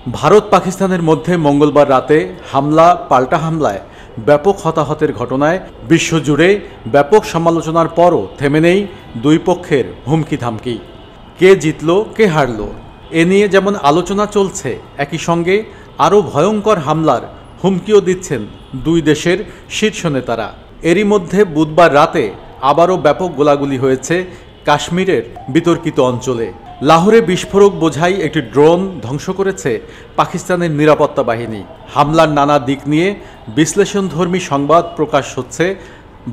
ভারত পাকিস্তানের মধ্যে মঙ্গলবার রাতে পাল্টা হামলায় ব্যাপক হতাহতের ঘটনায় বিশ্বজুড়ে ব্যাপক সমালোচনার পরও থেমে নেই দুই পক্ষের হুমকি ধামকি। কে জিতল কে হারল এ নিয়ে যেমন আলোচনা চলছে, একই সঙ্গে আরও ভয়ঙ্কর হামলার হুমকিও দিচ্ছেন দুই দেশের শীর্ষ নেতারা। এরই মধ্যে বুধবার রাতে আবারও ব্যাপক গোলাগুলি হয়েছে কাশ্মীরের বিতর্কিত অঞ্চলে। লাহোরে বিস্ফোরক বোঝাই একটি ড্রোন ধ্বংস করেছে পাকিস্তানের নিরাপত্তা বাহিনী। হামলার নানা দিক নিয়ে বিশ্লেষণধর্মী সংবাদ প্রকাশ হচ্ছে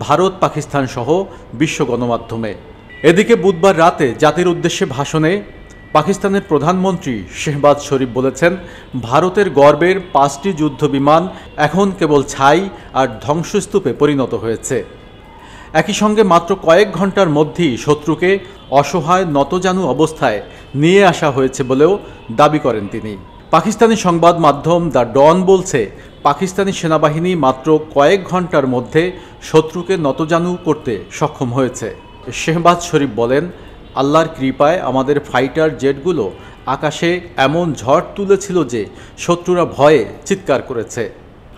ভারত পাকিস্তান সহ বিশ্ব গণমাধ্যমে। এদিকে বুধবার রাতে জাতির উদ্দেশ্যে ভাষণে পাকিস্তানের প্রধানমন্ত্রী শেহবাজ শরীফ বলেছেন, ভারতের গর্বের 5টি যুদ্ধ বিমান এখন কেবল ছাই আর ধ্বংসস্তূপে পরিণত হয়েছে। একই সঙ্গে মাত্র কয়েক ঘন্টার মধ্যেই শত্রুকে অসহায় নতজানু অবস্থায় নিয়ে আসা হয়েছে বলেও দাবি করেন তিনি। পাকিস্তানি সংবাদ মাধ্যম দ্য ডন বলছে, পাকিস্তানি সেনাবাহিনী মাত্র কয়েক ঘন্টার মধ্যে শত্রুকে নতজানু করতে সক্ষম হয়েছে। শেহবাজ শরীফ বলেন, আল্লাহর কৃপায় আমাদের ফাইটার জেটগুলো আকাশে এমন ঝড় তুলেছিল যে শত্রুরা ভয়ে চিৎকার করেছে।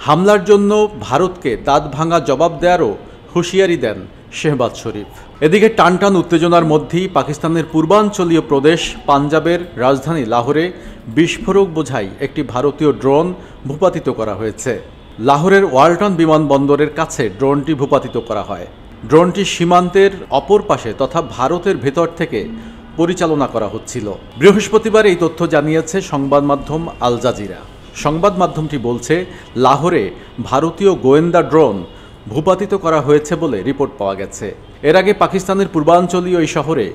হামলার জন্য ভারতকে দাঁত ভাঙা জবাব দেওয়ারও হুঁশিয়ারি দেন শেহবাজ শরীফ। এদিকে টানটান উত্তেজনার মধ্যেই পাকিস্তানের পূর্বাঞ্চলীয় প্রদেশ পাঞ্জাবের রাজধানী লাহোরে বিস্ফোরক বোঝাই একটি ভারতীয় ড্রোন ভূপাতিত করা হয়েছে। লাহোরের ওয়ালটন বিমানবন্দরের কাছে ড্রোনটি ভূপাতিত করা হয়। ড্রোনটি সীমান্তের অপর পাশে তথা ভারতের ভেতর থেকে পরিচালনা করা হচ্ছিল। বৃহস্পতিবার এই তথ্য জানিয়েছে সংবাদ মাধ্যম আল জাজিরা। সংবাদ মাধ্যমটি বলছে, লাহোরে ভারতীয় গোয়েন্দা ড্রোন ভূপাতিত করা হয়েছে বলে রিপোর্ট পাওয়া গেছে। এর আগে পাকিস্তানের পূর্বাঞ্চলীয় এই শহরে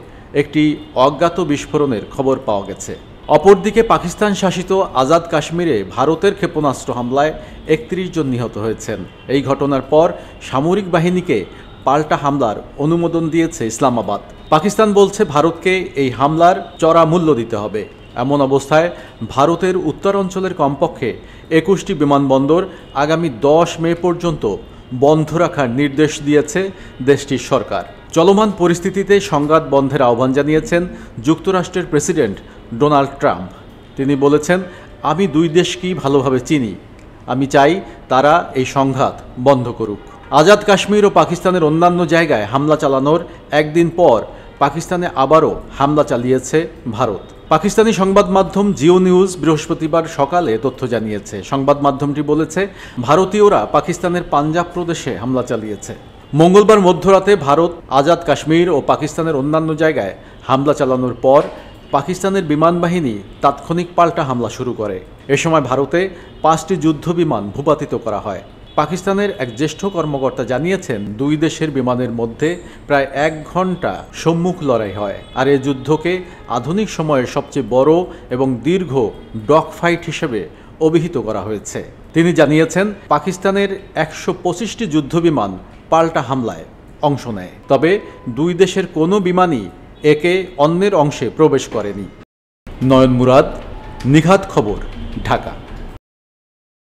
একটি অজ্ঞাত বিস্ফোরণের খবর পাওয়া গেছে। অপরদিকে পাকিস্তান শাসিত আজাদ কাশ্মীরে ভারতের ক্ষেপণাস্ত্র হামলায় 31 জন নিহত হয়েছেন। এই ঘটনার পর সামরিক বাহিনীকে পাল্টা হামলার অনুমোদন দিয়েছে ইসলামাবাদ। পাকিস্তান বলছে, ভারতকে এই হামলার চড়া মূল্য দিতে হবে। এমন অবস্থায় ভারতের উত্তরাঞ্চলের কমপক্ষে 21টি বিমানবন্দর আগামী 10 মে পর্যন্ত বন্ধ রাখার নির্দেশ দিয়েছে দেশটির সরকার। চলমান পরিস্থিতিতে সংঘাত বন্ধের আহ্বান জানিয়েছেন যুক্তরাষ্ট্রের প্রেসিডেন্ট ডোনাল্ড ট্রাম্প। তিনি বলেছেন, আমি দুই দেশকেই ভালোভাবে চিনি, আমি চাই তারা এই সংঘাত বন্ধ করুক। আজাদ কাশ্মীর ও পাকিস্তানের অন্যান্য জায়গায় হামলা চালানোর একদিন পর পাকিস্তানে আবারও হামলা চালিয়েছে ভারত। পাকিস্তানি সংবাদ মাধ্যম জিও নিউজ বৃহস্পতিবার সকালে তথ্য জানিয়েছে। সংবাদ মাধ্যমটি বলেছে, ভারতীয়রা পাকিস্তানের পাঞ্জাব প্রদেশে হামলা চালিয়েছে। মঙ্গলবার মধ্যরাতে ভারত আজাদ কাশ্মীর ও পাকিস্তানের অন্যান্য জায়গায় হামলা চালানোর পর পাকিস্তানের বিমান বাহিনী তাৎক্ষণিক পাল্টা হামলা শুরু করে। এ সময় ভারতে 5টি যুদ্ধ বিমান ভূপাতিত করা হয়। পাকিস্তানের এক জ্যেষ্ঠ কর্মকর্তা জানিয়েছেন, দুই দেশের বিমানের মধ্যে প্রায় 1 ঘন্টা সম্মুখ লড়াই হয়। আর এ যুদ্ধকে আধুনিক সময়ের সবচেয়ে বড় এবং দীর্ঘ ডগ ফাইট হিসেবে অভিহিত করা হয়েছে। তিনি জানিয়েছেন, পাকিস্তানের 125টি যুদ্ধবিমান পাল্টা হামলায় অংশ নেয়, তবে দুই দেশের কোনো বিমানই একে অন্যের অংশে প্রবেশ করেনি। নয়ন মুরাদ, নিঘাত খবর, ঢাকা।